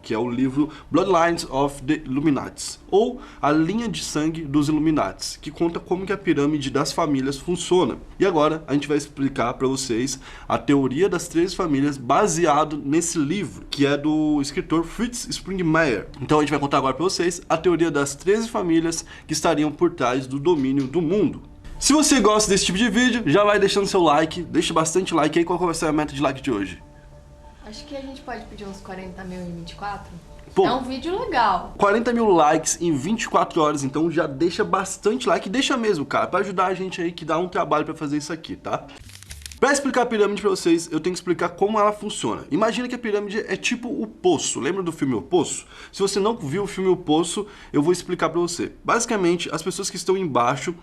que é o livro Bloodlines of the Illuminati, ou A Linha de Sangue dos Illuminati, que conta como que a pirâmide das famílias funciona. E agora a gente vai explicar para vocês a teoria das 13 famílias baseado nesse livro, que é do escritor Fritz Springmeier. Então a gente vai contar agora para vocês a teoria das 13 famílias que estariam por trás do domínio do mundo. Se você gosta desse tipo de vídeo, já vai deixando seu like, deixa bastante like aí. Qual vai ser a meta de like de hoje? Acho que a gente pode pedir uns 40 mil em 24. Pô, é um vídeo legal. 40 mil likes em 24 horas, então já deixa bastante like. Deixa mesmo, cara, pra ajudar a gente aí que dá um trabalho pra fazer isso aqui, tá? Pra explicar a pirâmide pra vocês, eu tenho que explicar como ela funciona. Imagina que a pirâmide é tipo o Poço. Lembra do filme O Poço? Se você não viu o filme O Poço, eu vou explicar pra você. Basicamente, as pessoas que estão embaixo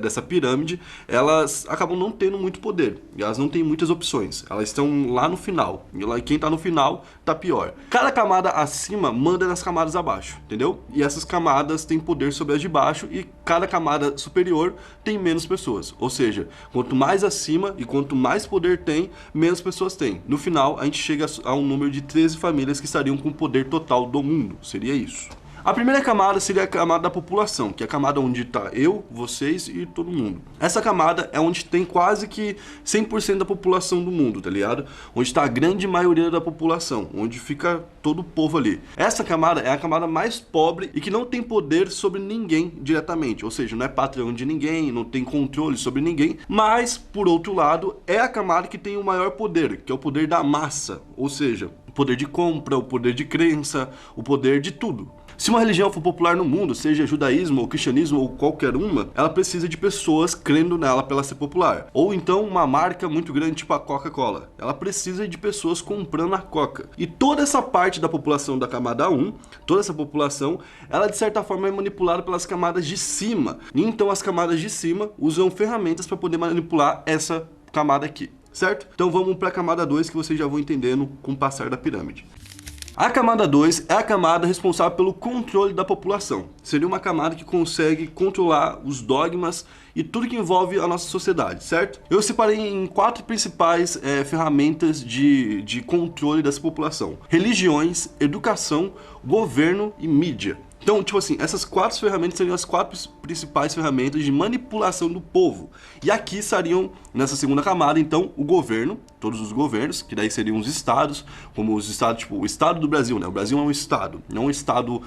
dessa pirâmide, elas acabam não tendo muito poder. Elas não têm muitas opções. Elas estão lá no final. E quem tá no final, tá pior. Cada camada acima manda nas camadas abaixo, entendeu? E essas camadas têm poder sobre as de baixo e cada camada superior tem menos pessoas. Ou seja, quanto mais acima e quanto mais poder tem, menos pessoas tem. No final, a gente chega a um número de 13 famílias que estariam com o poder total do mundo. Seria isso. A primeira camada seria a camada da população, que é a camada onde está eu, vocês e todo mundo. Essa camada é onde tem quase que 100% da população do mundo, tá ligado? Onde está a grande maioria da população, onde fica todo o povo ali. Essa camada é a camada mais pobre e que não tem poder sobre ninguém diretamente, ou seja, não é patrão de ninguém, não tem controle sobre ninguém, mas, por outro lado, é a camada que tem o maior poder, que é o poder da massa, ou seja, o poder de compra, o poder de crença, o poder de tudo. Se uma religião for popular no mundo, seja judaísmo ou cristianismo ou qualquer uma, ela precisa de pessoas crendo nela para ela ser popular. Ou então uma marca muito grande tipo a Coca-Cola. Ela precisa de pessoas comprando a Coca. E toda essa parte da população da camada 1, toda essa população, ela de certa forma é manipulada pelas camadas de cima. E então as camadas de cima usam ferramentas para poder manipular essa camada aqui, certo? Então vamos para a camada 2 que vocês já vão entendendo com o passar da pirâmide. A camada 2 é a camada responsável pelo controle da população. Seria uma camada que consegue controlar os dogmas e tudo que envolve a nossa sociedade, certo? Eu separei em 4 principais ferramentas de controle dessa população: religiões, educação, governo e mídia. Então, tipo assim, essas 4 ferramentas seriam as 4 principais ferramentas de manipulação do povo. E aqui estariam, nessa segunda camada, então, o governo, todos os governos, que daí seriam os estados, como os estados, tipo, o estado do Brasil, né? O Brasil é um estado, não um estado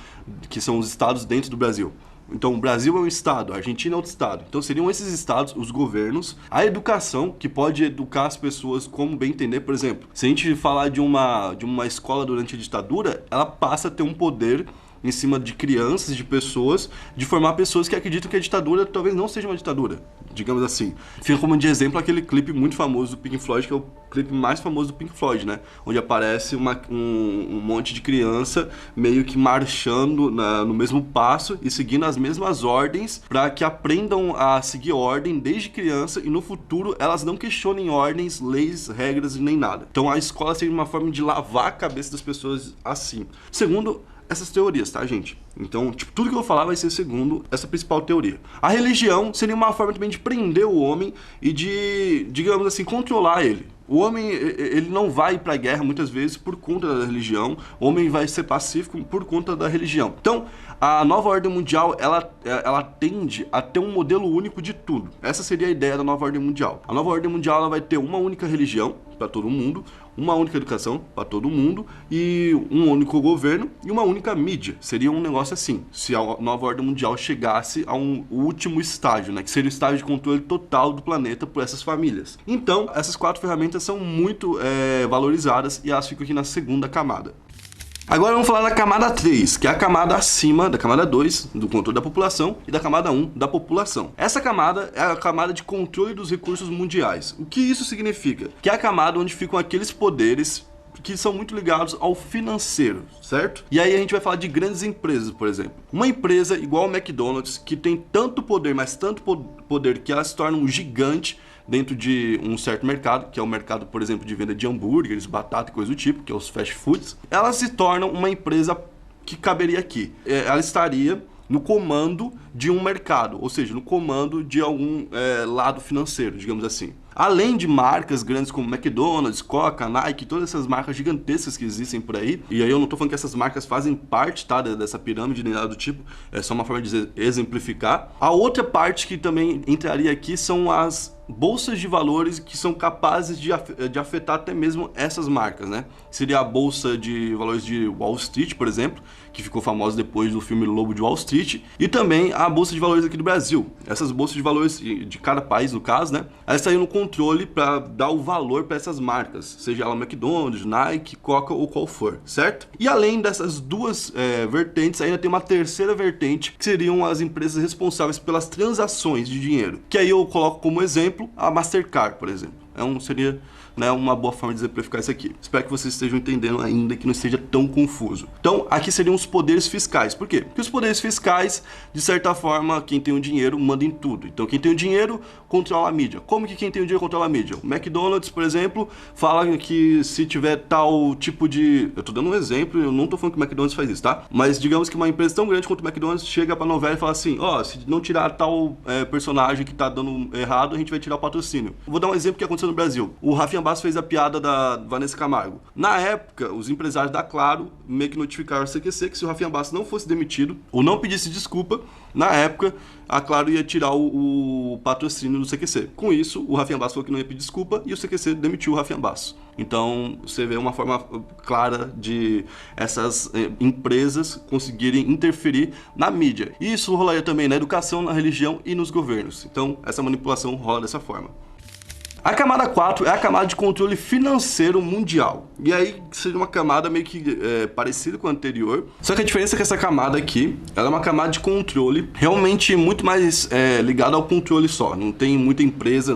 que são os estados dentro do Brasil. Então, o Brasil é um estado, a Argentina é outro estado. Então, seriam esses estados, os governos, a educação, que pode educar as pessoas como bem entender. Por exemplo, se a gente falar de uma escola durante a ditadura, ela passa a ter um poder em cima de crianças, de pessoas, de formar pessoas que acreditam que a ditadura talvez não seja uma ditadura, digamos assim. Fica como de exemplo aquele clipe muito famoso do Pink Floyd, que é o clipe mais famoso do Pink Floyd, né? Onde aparece um monte de criança meio que marchando no mesmo passo e seguindo as mesmas ordens para que aprendam a seguir ordem desde criança e no futuro elas não questionem ordens, leis, regras e nem nada. Então a escola seria uma forma de lavar a cabeça das pessoas assim. Segundo essas teorias, tá, gente? Então, tipo, tudo que eu vou falar vai ser segundo essa principal teoria. A religião seria uma forma também de prender o homem e de, digamos assim, controlar ele. O homem, ele não vai para a guerra muitas vezes por conta da religião. O homem vai ser pacífico por conta da religião. Então, a nova ordem mundial, ela tende a ter um modelo único de tudo. Essa seria a ideia da nova ordem mundial. A nova ordem mundial, ela vai ter uma única religião para todo mundo, uma única educação para todo mundo e um único governo e uma única mídia. Seria um negócio assim, se a nova ordem mundial chegasse a um último estágio, né, que seria o estágio de controle total do planeta por essas famílias. Então, essas 4 ferramentas são muito valorizadas e elas ficam aqui na segunda camada. Agora vamos falar da camada 3, que é a camada acima da camada 2, do controle da população, e da camada 1, da população. Essa camada é a camada de controle dos recursos mundiais. O que isso significa? Que é a camada onde ficam aqueles poderes que são muito ligados ao financeiro, certo? E aí a gente vai falar de grandes empresas, por exemplo. Uma empresa igual ao McDonald's, que tem tanto poder, mas tanto poder que ela se torna um gigante dentro de um certo mercado, que é o mercado, por exemplo, de venda de hambúrgueres, batata e coisa do tipo, que é os fast foods, ela se torna uma empresa que caberia aqui. Ela estaria no comando de um mercado, ou seja, no comando de algum lado financeiro, digamos assim. Além de marcas grandes como McDonald's, Coca, Nike, todas essas marcas gigantescas que existem por aí. E aí eu não tô falando que essas marcas fazem parte, tá, dessa pirâmide nem nada do tipo, é só uma forma de exemplificar. A outra parte que também entraria aqui são as bolsas de valores que são capazes de afetar até mesmo essas marcas, né? Seria a bolsa de valores de Wall Street, por exemplo, que ficou famosa depois do filme Lobo de Wall Street, e também a bolsa de valores aqui do Brasil. Essas bolsas de valores de cada país, no caso, né? Elas estariam no controle para dar o valor para essas marcas, seja ela McDonald's, Nike, Coca ou qual for, certo? E além dessas duas vertentes, ainda tem uma terceira vertente, que seriam as empresas responsáveis pelas transações de dinheiro, que aí eu coloco como exemplo a Mastercard, por exemplo. Seria, né, uma boa forma de exemplificar isso aqui. Espero que vocês estejam entendendo ainda, que não esteja tão confuso. Então, aqui seriam os poderes fiscais. Por quê? Porque os poderes fiscais, de certa forma, quem tem o dinheiro manda em tudo. Então, quem tem o dinheiro controla a mídia. Como que quem tem o dinheiro controla a mídia? O McDonald's, por exemplo, fala que se tiver tal tipo de... Eu tô dando um exemplo, eu não tô falando que o McDonald's faz isso, tá? Mas digamos que uma empresa tão grande quanto o McDonald's chega pra novela e fala assim, se não tirar tal personagem que tá dando errado, a gente vai tirar o patrocínio. Vou dar um exemplo que aconteceu no Brasil. O Rafinha Bastos fez a piada da Vanessa Camargo. Na época, os empresários da Claro meio que notificaram a CQC que se o Rafinha Bastos não fosse demitido ou não pedisse desculpa, na época, a Claro ia tirar o patrocínio do CQC. Com isso, o Rafinha Bastos falou que não ia pedir desculpa e o CQC demitiu o Rafinha Bastos. Então, você vê uma forma clara de essas empresas conseguirem interferir na mídia. E isso rolaria também na educação, na religião e nos governos. Então, essa manipulação rola dessa forma. A camada 4 é a camada de controle financeiro mundial. E aí seria uma camada meio que parecida com a anterior. Só que a diferença é que essa camada aqui, ela é uma camada de controle realmente muito mais ligada ao controle só. Não tem muita empresa,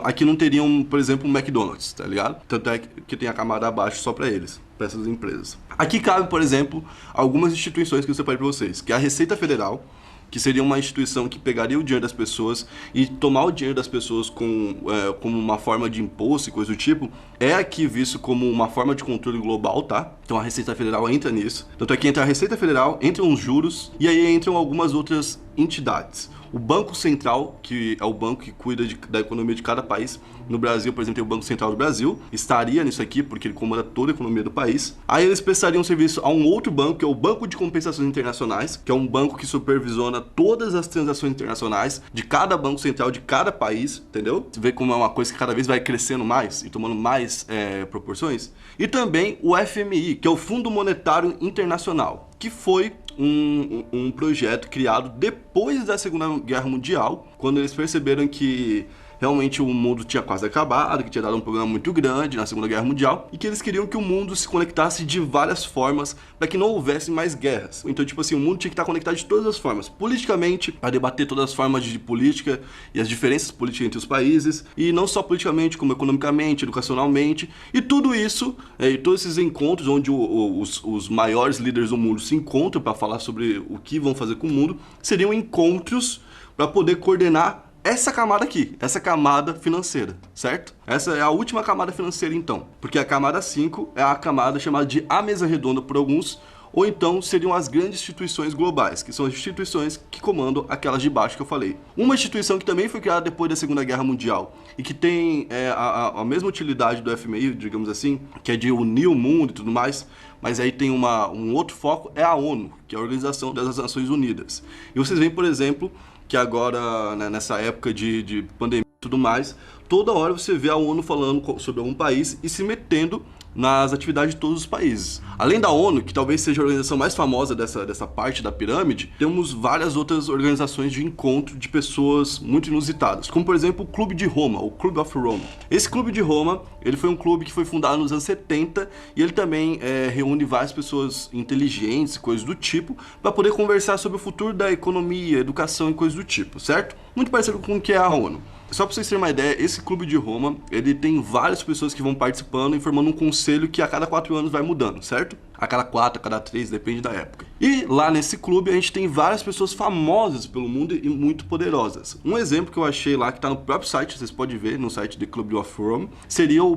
aqui não teriam, por exemplo, um McDonald's, tá ligado? Tanto é que tem a camada abaixo só para eles, para essas empresas. Aqui cabe, por exemplo, algumas instituições que eu separei para vocês, que é a Receita Federal, que seria uma instituição que pegaria o dinheiro das pessoas e tomar o dinheiro das pessoas como uma forma de imposto e coisa do tipo, é aqui visto como uma forma de controle global, tá? Então a Receita Federal entra nisso. Tanto é que entra a Receita Federal, entram os juros e aí entram algumas outras entidades. O Banco Central, que é o banco que cuida da economia de cada país. No Brasil, por exemplo, tem o Banco Central do Brasil. Estaria nisso aqui, porque ele comanda toda a economia do país. Aí eles prestariam serviço a um outro banco, que é o Banco de Compensações Internacionais, que é um banco que supervisiona todas as transações internacionais de cada banco central de cada país, entendeu? Você vê como é uma coisa que cada vez vai crescendo mais e tomando mais proporções. E também o FMI, que é o Fundo Monetário Internacional, que foi um projeto criado depois da Segunda Guerra Mundial, quando eles perceberam que realmente o mundo tinha quase acabado, que tinha dado um problema muito grande na Segunda Guerra Mundial e que eles queriam que o mundo se conectasse de várias formas para que não houvesse mais guerras. Então, tipo assim, o mundo tinha que estar conectado de todas as formas. Politicamente, para debater todas as formas de política e as diferenças políticas entre os países, e não só politicamente, como economicamente, educacionalmente, e tudo isso, e todos esses encontros onde os maiores líderes do mundo se encontram para falar sobre o que vão fazer com o mundo, seriam encontros para poder coordenar essa camada aqui, essa camada financeira, certo? Essa é a última camada financeira então, porque a camada 5 é a camada chamada de a mesa redonda por alguns, ou então seriam as grandes instituições globais, que são as instituições que comandam aquelas de baixo que eu falei. Uma instituição que também foi criada depois da Segunda Guerra Mundial e que tem a mesma utilidade do FMI, digamos assim, que é de unir o mundo e tudo mais, mas aí tem um outro foco, é a ONU, que é a Organização das Nações Unidas. E vocês veem, por exemplo, que agora, né, nessa época de pandemia e tudo mais, toda hora você vê a ONU falando sobre algum país e se metendo nas atividades de todos os países. Além da ONU, que talvez seja a organização mais famosa dessa parte da pirâmide, temos várias outras organizações de encontro de pessoas muito inusitadas, como por exemplo o Clube de Roma, o Club of Rome. Esse Clube de Roma, ele foi um clube que foi fundado nos anos 70 e ele também reúne várias pessoas inteligentes e coisas do tipo para poder conversar sobre o futuro da economia, educação e coisas do tipo, certo? Muito parecido com o que é a ONU. Só para vocês terem uma ideia, esse Clube de Roma, ele tem várias pessoas que vão participando e formando um conselho que a cada 4 anos vai mudando, certo? A cada 4, a cada 3, depende da época. E lá nesse clube a gente tem várias pessoas famosas pelo mundo e muito poderosas. Um exemplo que eu achei lá, que está no próprio site, vocês podem ver no site do Club of Rome, seria o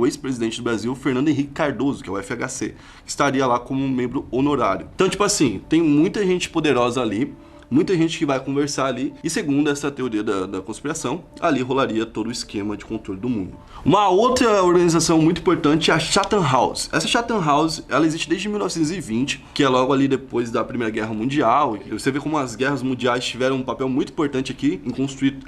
ex-presidente do Brasil, Fernando Henrique Cardoso, que é o FHC, que estaria lá como um membro honorário. Então, tipo assim, tem muita gente poderosa ali, Muita gente que vai conversar ali, e segundo essa teoria da conspiração, ali rolaria todo o esquema de controle do mundo. Uma outra organização muito importante é a Chatham House. Essa Chatham House, ela existe desde 1920, que é logo ali depois da Primeira Guerra Mundial. E você vê como as guerras mundiais tiveram um papel muito importante aqui em construir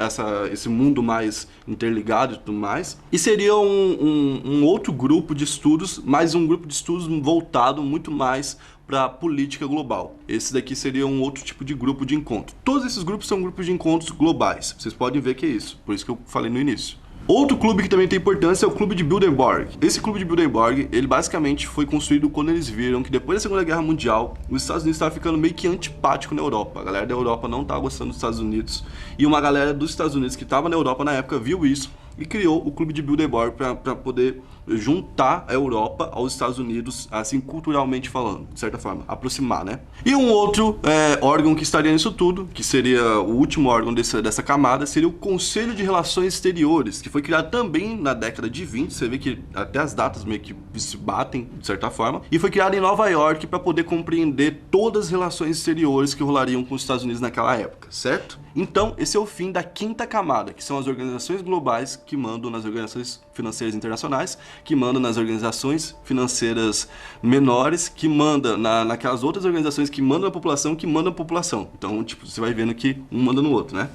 esse mundo mais interligado e tudo mais. E seria um outro grupo de estudos, mas um grupo de estudos voltado muito mais para política global. Esse daqui seria um outro tipo de grupo de encontro. Todos esses grupos são grupos de encontros globais. Vocês podem ver que é isso, por isso que eu falei no início. Outro clube que também tem importância é o Clube de Bilderberg. Esse Clube de Bilderberg, ele basicamente foi construído quando eles viram que depois da Segunda Guerra Mundial, os Estados Unidos estavam ficando meio que antipático na Europa. A galera da Europa não estava gostando dos Estados Unidos. E uma galera dos Estados Unidos que estava na Europa na época viu isso e criou o Clube de Bilderberg para poder juntar a Europa aos Estados Unidos, assim, culturalmente falando, de certa forma, aproximar, né? E um outro órgão que estaria nisso tudo, que seria o último órgão dessa camada, seria o Conselho de Relações Exteriores, que foi criado também na década de 20, você vê que até as datas meio que se batem, de certa forma, e foi criado em Nova York para poder compreender todas as relações exteriores que rolariam com os Estados Unidos naquela época, certo? Então, esse é o fim da quinta camada, que são as organizações globais que mandam nas organizações financeiras internacionais, que mandam nas organizações financeiras menores, que mandam naquelas outras organizações que mandam na população, que mandam a população. Então, tipo, você vai vendo que um manda no outro, né?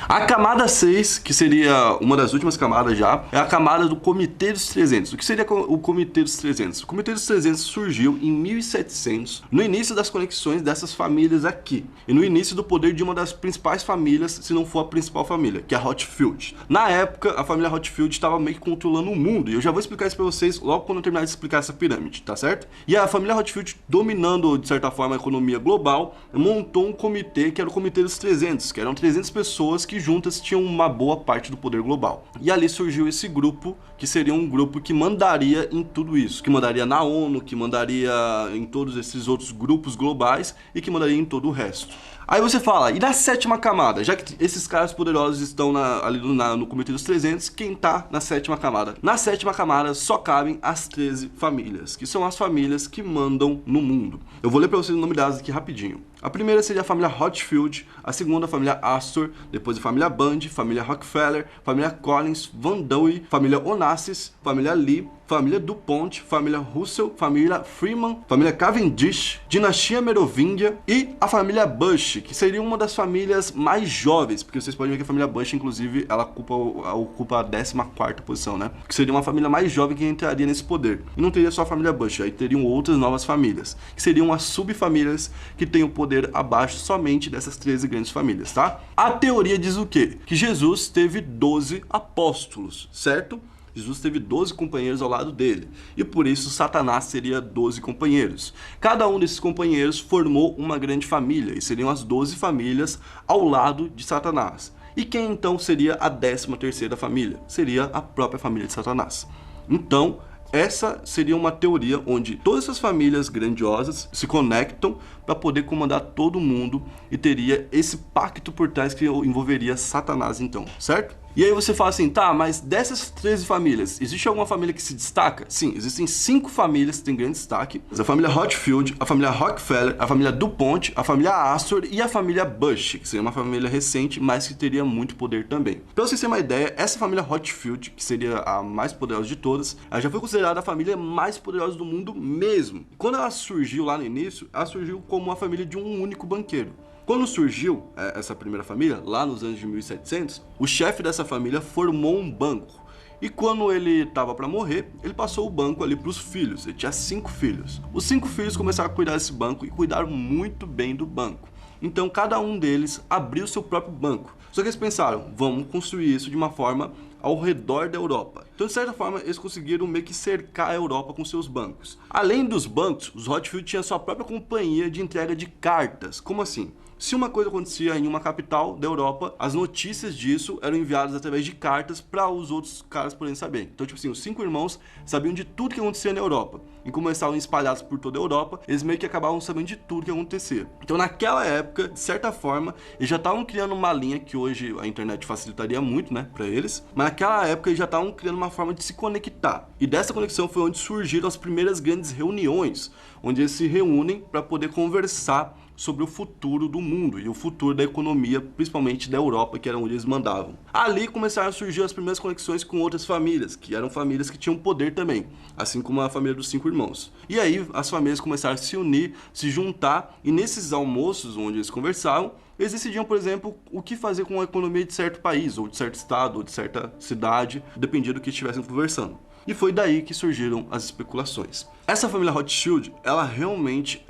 A camada 6, que seria uma das últimas camadas já, é a camada do Comitê dos 300. O que seria o Comitê dos 300? O Comitê dos 300 surgiu em 1700, no início das conexões dessas famílias aqui, e no início do poder de uma das principais famílias, se não for a principal família, que é a Rothschild. Na época, a família Rothschild estava meio que controlando o mundo, e eu já vou explicar isso pra vocês logo quando eu terminar de explicar essa pirâmide, tá certo? E a família Rothschild, dominando, de certa forma, a economia global, montou um comitê que era o Comitê dos 300, que eram 300 pessoas que juntas tinham uma boa parte do poder global. E ali surgiu esse grupo, que seria um grupo que mandaria em tudo isso, que mandaria na ONU, que mandaria em todos esses outros grupos globais e que mandaria em todo o resto. Aí você fala, e na sétima camada? Já que esses caras poderosos estão ali no Comitê dos 300, quem tá na sétima camada? Na sétima camada só cabem as 13 famílias, que são as famílias que mandam no mundo. Eu vou ler pra vocês o nome delas aqui rapidinho. A primeira seria a família Rothschild, a segunda a família Astor, depois a família Bundy, família Rockefeller, família Collins, Van Deuy, família Onassis, família Lee, família DuPont, família Russell, família Freeman, família Cavendish, dinastia Merovingia e a família Bush, que seria uma das famílias mais jovens, porque vocês podem ver que a família Bush, inclusive, ela ocupa a 14ª posição, né? Que seria uma família mais jovem que entraria nesse poder. E não teria só a família Bush, aí teriam outras novas famílias, que seriam as subfamílias que têm o poder abaixo somente dessas 13 grandes famílias, tá? A teoria diz o quê? Que Jesus teve 12 apóstolos, certo? Jesus teve 12 companheiros ao lado dele, e por isso Satanás teria 12 companheiros. Cada um desses companheiros formou uma grande família, e seriam as 12 famílias ao lado de Satanás. E quem então seria a 13ª família? Seria a própria família de Satanás. Então, essa seria uma teoria onde todas essas famílias grandiosas se conectam para poder comandar todo mundo e teria esse pacto por trás que envolveria Satanás então, certo? E aí você fala assim, tá, mas dessas 13 famílias, existe alguma família que se destaca? Sim, existem 5 famílias que têm grande destaque. A família Rothschild, a família Rockefeller, a família DuPont, a família Astor e a família Bush, que seria uma família recente, mas que teria muito poder também. Pra vocês terem uma ideia, essa família Rothschild, que seria a mais poderosa de todas, ela já foi considerada a família mais poderosa do mundo mesmo. Quando ela surgiu lá no início, ela surgiu como uma família de um único banqueiro. Quando surgiu essa primeira família, lá nos anos de 1700, o chefe dessa família formou um banco. E quando ele estava para morrer, ele passou o banco ali para os filhos. Ele tinha 5 filhos. Os 5 filhos começaram a cuidar desse banco e cuidaram muito bem do banco. Então cada um deles abriu seu próprio banco. Só que eles pensaram, vamos construir isso de uma forma ao redor da Europa. Então, de certa forma, eles conseguiram meio que cercar a Europa com seus bancos. Além dos bancos, os Rothschild tinham sua própria companhia de entrega de cartas. Como assim? Se uma coisa acontecia em uma capital da Europa, as notícias disso eram enviadas através de cartas para os outros caras poderem saber. Então, tipo assim, os 5 irmãos sabiam de tudo que acontecia na Europa. E como eles estavam espalhados por toda a Europa, eles meio que acabavam sabendo de tudo que acontecia. Então, naquela época, de certa forma, eles já estavam criando uma linha que hoje a internet facilitaria muito, né, para eles. Mas naquela época, eles já estavam criando uma forma de se conectar. E dessa conexão foi onde surgiram as primeiras grandes reuniões, onde eles se reúnem para poder conversar sobre o futuro do mundo e o futuro da economia, principalmente da Europa, que era onde eles mandavam. Ali começaram a surgir as primeiras conexões com outras famílias, que eram famílias que tinham poder também, assim como a família dos 5 irmãos. E aí as famílias começaram a se unir, se juntar, e nesses almoços onde eles conversavam, eles decidiam, por exemplo, o que fazer com a economia de certo país, ou de certo estado, ou de certa cidade, dependia do que estivessem conversando. E foi daí que surgiram as especulações. Essa família Rothschild, ela realmente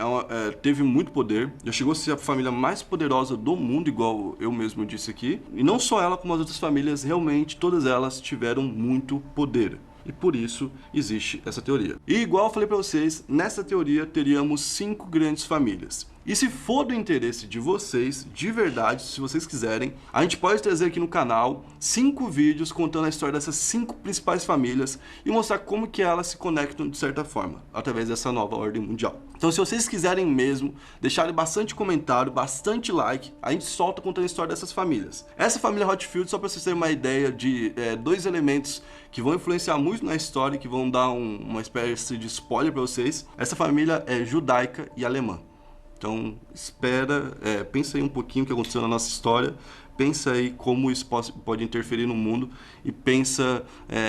teve muito poder, já chegou a ser a família mais poderosa do mundo, igual eu mesmo disse aqui. E não só ela, como as outras famílias, realmente todas elas tiveram muito poder. E por isso existe essa teoria. E igual eu falei para vocês, nessa teoria teríamos 5 grandes famílias. E se for do interesse de vocês, de verdade, se vocês quiserem, a gente pode trazer aqui no canal 5 vídeos contando a história dessas 5 principais famílias e mostrar como que elas se conectam de certa forma, através dessa nova ordem mundial. Então se vocês quiserem mesmo, deixarem bastante comentário, bastante like, a gente solta contando a história dessas famílias. Essa família Rothschild, só para vocês terem uma ideia de 2 elementos que vão influenciar muito na história e que vão dar uma espécie de spoiler para vocês. Essa família é judaica e alemã. Então, pensa aí um pouquinho o que aconteceu na nossa história, pensa aí como isso pode interferir no mundo e pensa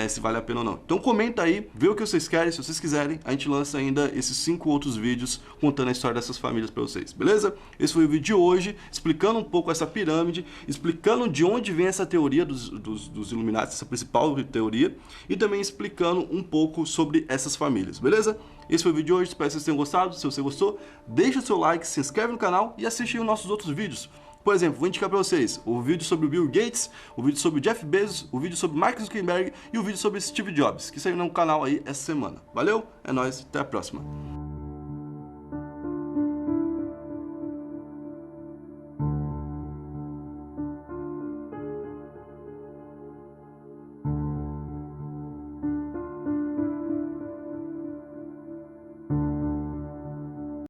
se vale a pena ou não. Então comenta aí, vê o que vocês querem, se vocês quiserem, a gente lança ainda esses 5 outros vídeos contando a história dessas famílias para vocês, beleza? Esse foi o vídeo de hoje, explicando um pouco essa pirâmide, explicando de onde vem essa teoria dos Illuminati, essa principal teoria, e também explicando um pouco sobre essas famílias, beleza? Esse foi o vídeo de hoje, espero que vocês tenham gostado. Se você gostou, deixa o seu like, se inscreve no canal e assiste os nossos outros vídeos. Por exemplo, vou indicar para vocês o vídeo sobre o Bill Gates, o vídeo sobre o Jeff Bezos, o vídeo sobre Mark Zuckerberg e o vídeo sobre Steve Jobs, que saiu no canal aí essa semana. Valeu, é nóis, até a próxima.